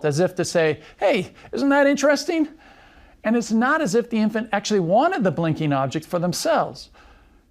as if to say, hey, isn't that interesting? And it's not as if the infant actually wanted the blinking object for themselves.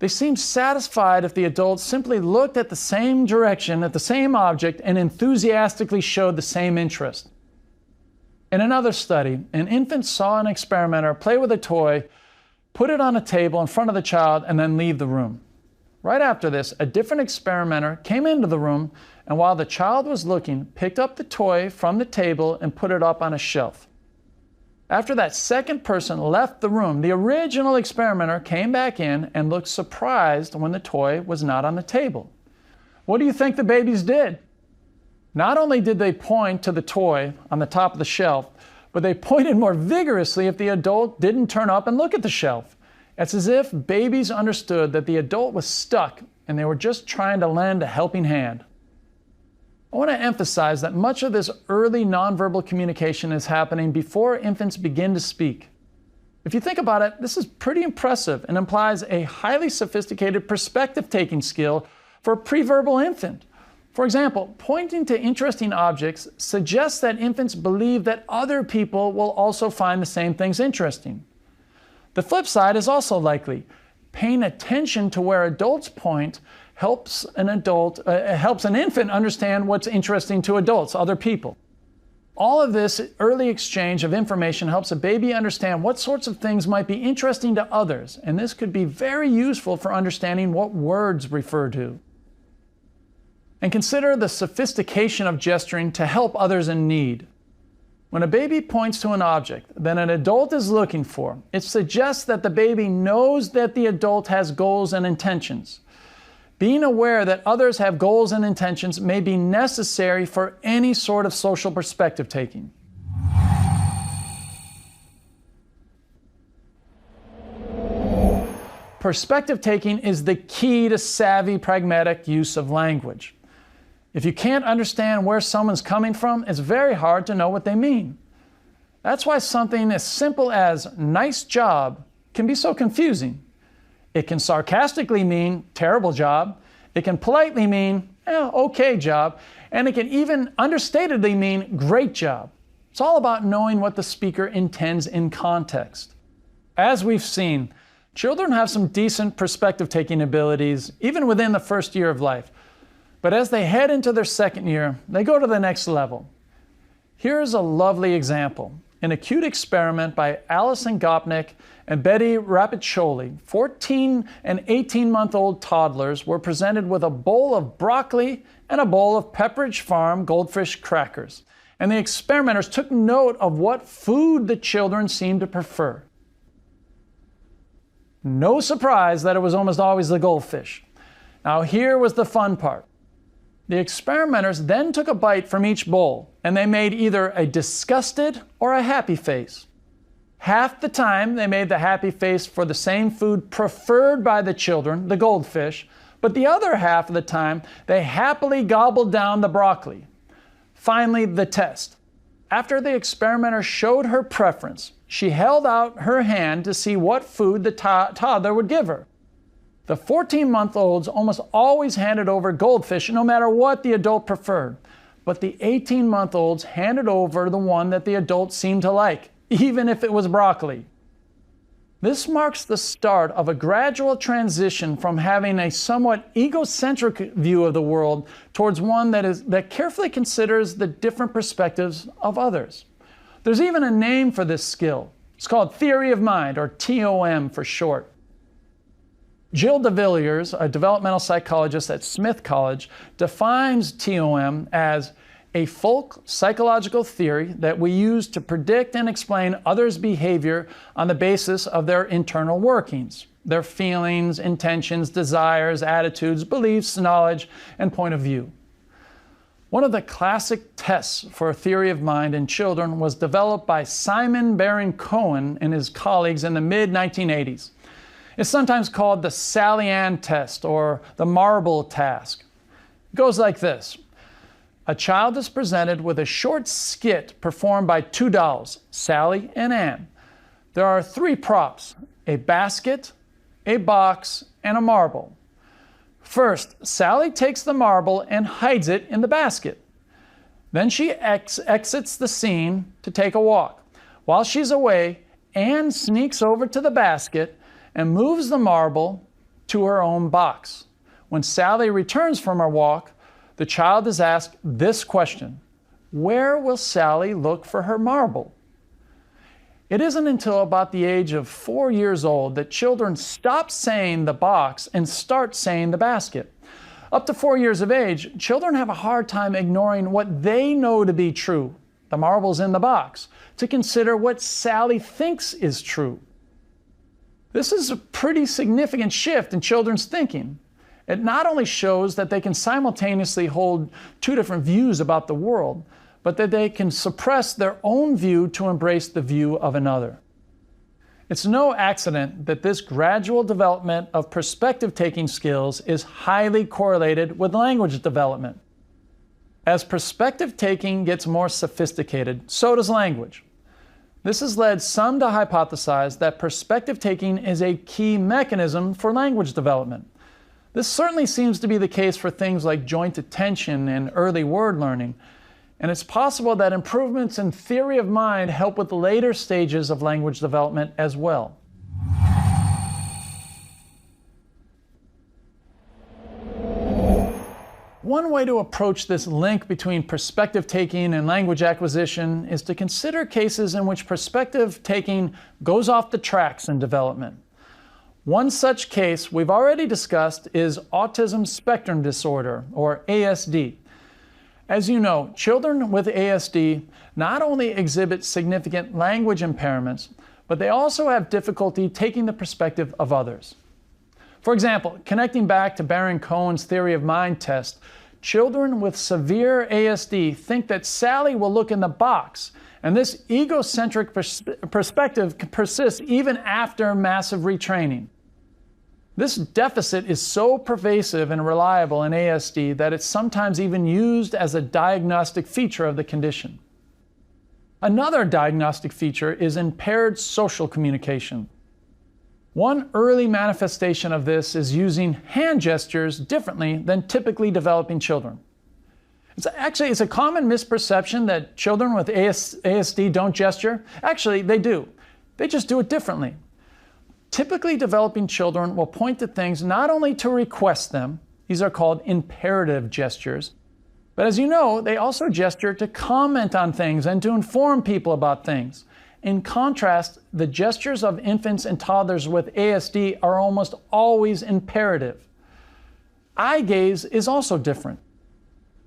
They seemed satisfied if the adult simply looked at the same direction, at the same object, and enthusiastically showed the same interest. In another study, an infant saw an experimenter play with a toy, put it on a table in front of the child, and then leave the room. Right after this, a different experimenter came into the room, and while the child was looking, picked up the toy from the table and put it up on a shelf. After that second person left the room, the original experimenter came back in and looked surprised when the toy was not on the table. What do you think the babies did? Not only did they point to the toy on the top of the shelf, but they pointed more vigorously if the adult didn't turn up and look at the shelf. It's as if babies understood that the adult was stuck and they were just trying to lend a helping hand. I want to emphasize that much of this early nonverbal communication is happening before infants begin to speak. If you think about it, this is pretty impressive and implies a highly sophisticated perspective-taking skill for a preverbal infant. For example, pointing to interesting objects suggests that infants believe that other people will also find the same things interesting. The flip side is also likely. Paying attention to where adults point helps an infant understand what's interesting to adults, other people. All of this early exchange of information helps a baby understand what sorts of things might be interesting to others, and this could be very useful for understanding what words refer to. And consider the sophistication of gesturing to help others in need. When a baby points to an object that an adult is looking for, it suggests that the baby knows that the adult has goals and intentions. Being aware that others have goals and intentions may be necessary for any sort of social perspective taking. Perspective taking is the key to savvy, pragmatic use of language. If you can't understand where someone's coming from, it's very hard to know what they mean. That's why something as simple as nice job can be so confusing. It can sarcastically mean terrible job, it can politely mean okay job, and it can even understatedly mean great job. It's all about knowing what the speaker intends in context. As we've seen, children have some decent perspective-taking abilities even within the first year of life. But as they head into their second year, they go to the next level. Here's a lovely example. In a cute experiment by Alison Gopnik and Betty Rapiccioli, 14 and 18-month-old toddlers were presented with a bowl of broccoli and a bowl of Pepperidge Farm goldfish crackers. And the experimenters took note of what food the children seemed to prefer. No surprise that it was almost always the goldfish. Now here was the fun part. The experimenters then took a bite from each bowl, and they made either a disgusted or a happy face. Half the time, they made the happy face for the same food preferred by the children, the goldfish, but the other half of the time, they happily gobbled down the broccoli. Finally, the test. After the experimenter showed her preference, she held out her hand to see what food the toddler would give her. The 14-month-olds almost always handed over goldfish no matter what the adult preferred, but the 18-month-olds handed over the one that the adult seemed to like, even if it was broccoli. This marks the start of a gradual transition from having a somewhat egocentric view of the world towards one that carefully considers the different perspectives of others. There's even a name for this skill. It's called theory of mind, or TOM for short. Jill DeVilliers, a developmental psychologist at Smith College, defines TOM as a folk psychological theory that we use to predict and explain others' behavior on the basis of their internal workings, their feelings, intentions, desires, attitudes, beliefs, knowledge, and point of view. One of the classic tests for a theory of mind in children was developed by Simon Baron-Cohen and his colleagues in the mid-1980s. It's sometimes called the Sally Ann test or the marble task. It goes like this. A child is presented with a short skit performed by two dolls, Sally and Ann. There are three props, a basket, a box, and a marble. First, Sally takes the marble and hides it in the basket. Then she exits the scene to take a walk. While she's away, Anne sneaks over to the basket and moves the marble to her own box. When Sally returns from her walk, the child is asked this question: where will Sally look for her marble? It isn't until about the age of 4 years old that children stop saying the box and start saying the basket. Up to 4 years of age, children have a hard time ignoring what they know to be true, the marbles in the box, to consider what Sally thinks is true. This is a pretty significant shift in children's thinking. It not only shows that they can simultaneously hold two different views about the world, but that they can suppress their own view to embrace the view of another. It's no accident that this gradual development of perspective-taking skills is highly correlated with language development. As perspective-taking gets more sophisticated, so does language. This has led some to hypothesize that perspective-taking is a key mechanism for language development. This certainly seems to be the case for things like joint attention and early word learning, and it's possible that improvements in theory of mind help with the later stages of language development as well. One way to approach this link between perspective taking and language acquisition is to consider cases in which perspective taking goes off the tracks in development. One such case we've already discussed is autism spectrum disorder, or ASD. As you know, children with ASD not only exhibit significant language impairments, but they also have difficulty taking the perspective of others. For example, connecting back to Baron-Cohen's theory of mind test, children with severe ASD think that Sally will look in the box, and this egocentric perspective persists even after massive retraining. This deficit is so pervasive and reliable in ASD that it's sometimes even used as a diagnostic feature of the condition. Another diagnostic feature is impaired social communication. One early manifestation of this is using hand gestures differently than typically developing children. It's a common misperception that children with ASD don't gesture. Actually, they do. They just do it differently. Typically developing children will point to things not only to request them, these are called imperative gestures, but as you know, they also gesture to comment on things and to inform people about things. In contrast, the gestures of infants and toddlers with ASD are almost always imperative. Eye gaze is also different.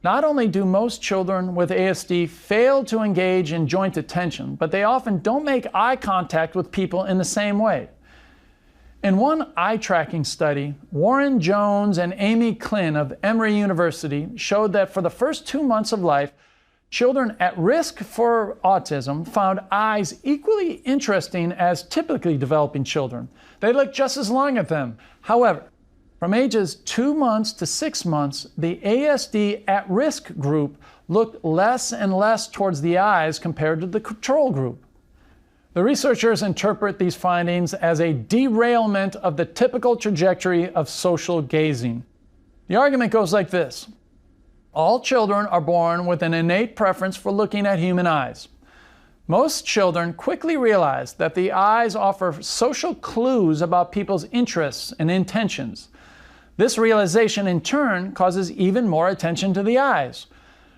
Not only do most children with ASD fail to engage in joint attention, but they often don't make eye contact with people in the same way. In one eye tracking study, Warren Jones and Amy Klin of Emory University showed that for the first 2 months of life, children at risk for autism found eyes equally interesting as typically developing children. They looked just as long at them. However, from ages 2 months to 6 months, the ASD at-risk group looked less and less towards the eyes compared to the control group. The researchers interpret these findings as a derailment of the typical trajectory of social gazing. The argument goes like this: all children are born with an innate preference for looking at human eyes. Most children quickly realize that the eyes offer social clues about people's interests and intentions. This realization in turn causes even more attention to the eyes.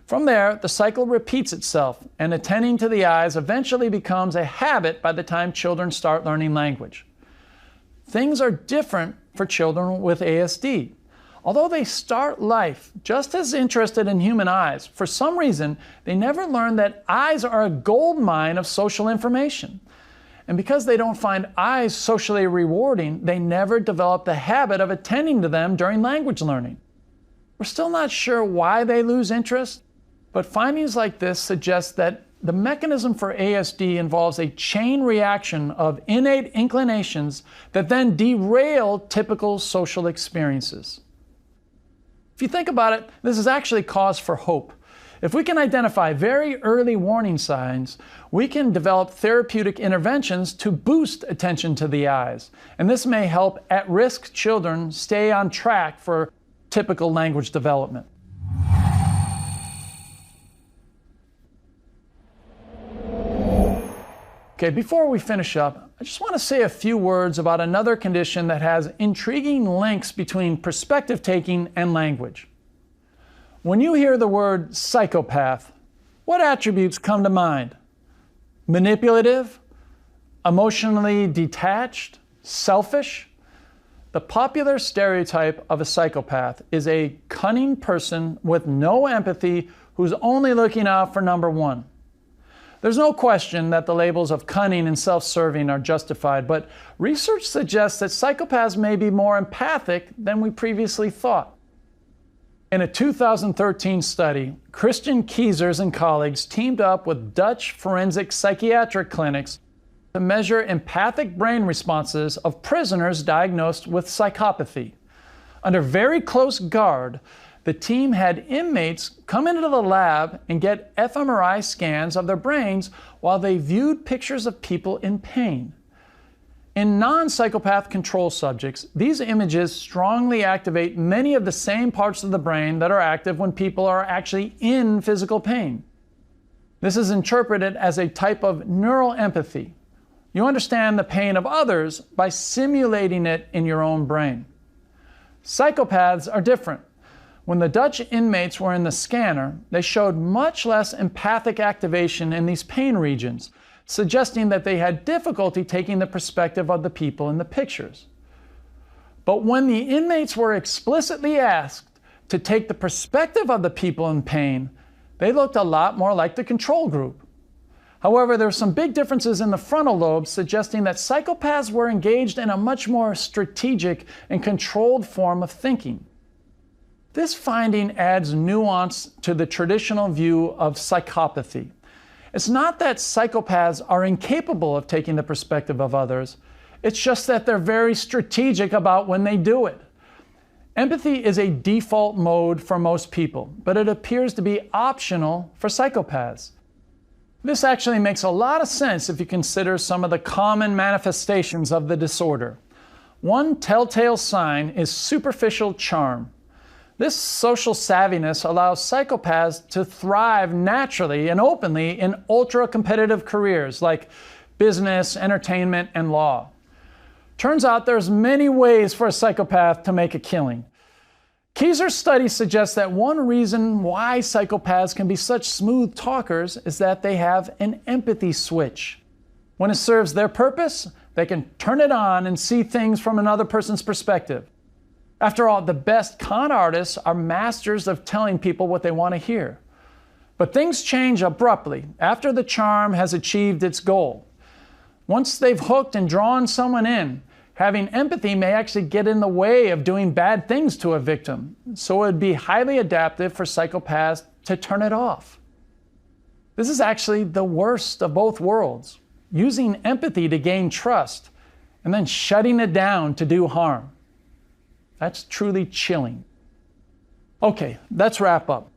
From there, the cycle repeats itself, and attending to the eyes eventually becomes a habit by the time children start learning language. Things are different for children with ASD. Although they start life just as interested in human eyes, for some reason, they never learn that eyes are a goldmine of social information. And because they don't find eyes socially rewarding, they never develop the habit of attending to them during language learning. We're still not sure why they lose interest, but findings like this suggest that the mechanism for ASD involves a chain reaction of innate inclinations that then derail typical social experiences. If you think about it, this is actually cause for hope. If we can identify very early warning signs, we can develop therapeutic interventions to boost attention to the eyes, and this may help at-risk children stay on track for typical language development. Okay, before we finish up, I just want to say a few words about another condition that has intriguing links between perspective taking and language. When you hear the word psychopath, what attributes come to mind? Manipulative? Emotionally detached? Selfish? The popular stereotype of a psychopath is a cunning person with no empathy who's only looking out for number one. There's no question that the labels of cunning and self-serving are justified, but research suggests that psychopaths may be more empathic than we previously thought. In a 2013 study, Christian Keizers and colleagues teamed up with Dutch forensic psychiatric clinics to measure empathic brain responses of prisoners diagnosed with psychopathy. Under very close guard, the team had inmates come into the lab and get fMRI scans of their brains while they viewed pictures of people in pain. In non-psychopath control subjects, these images strongly activate many of the same parts of the brain that are active when people are actually in physical pain. This is interpreted as a type of neural empathy. You understand the pain of others by simulating it in your own brain. Psychopaths are different. When the Dutch inmates were in the scanner, they showed much less empathic activation in these pain regions, suggesting that they had difficulty taking the perspective of the people in the pictures. But when the inmates were explicitly asked to take the perspective of the people in pain, they looked a lot more like the control group. However, there were some big differences in the frontal lobes, suggesting that psychopaths were engaged in a much more strategic and controlled form of thinking. This finding adds nuance to the traditional view of psychopathy. It's not that psychopaths are incapable of taking the perspective of others, it's just that they're very strategic about when they do it. Empathy is a default mode for most people, but it appears to be optional for psychopaths. This actually makes a lot of sense if you consider some of the common manifestations of the disorder. One telltale sign is superficial charm. This social savviness allows psychopaths to thrive naturally and openly in ultra-competitive careers like business, entertainment, and law. Turns out there's many ways for a psychopath to make a killing. Keizer's study suggests that one reason why psychopaths can be such smooth talkers is that they have an empathy switch. When it serves their purpose, they can turn it on and see things from another person's perspective. After all, the best con artists are masters of telling people what they want to hear. But things change abruptly after the charm has achieved its goal. Once they've hooked and drawn someone in, having empathy may actually get in the way of doing bad things to a victim, so it would be highly adaptive for psychopaths to turn it off. This is actually the worst of both worlds, using empathy to gain trust and then shutting it down to do harm. That's truly chilling. Okay, let's wrap up.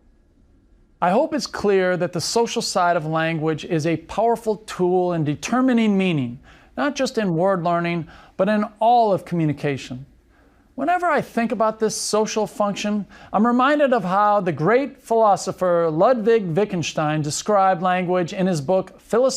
I hope it's clear that the social side of language is a powerful tool in determining meaning, not just in word learning, but in all of communication. Whenever I think about this social function, I'm reminded of how the great philosopher Ludwig Wittgenstein described language in his book Philosophy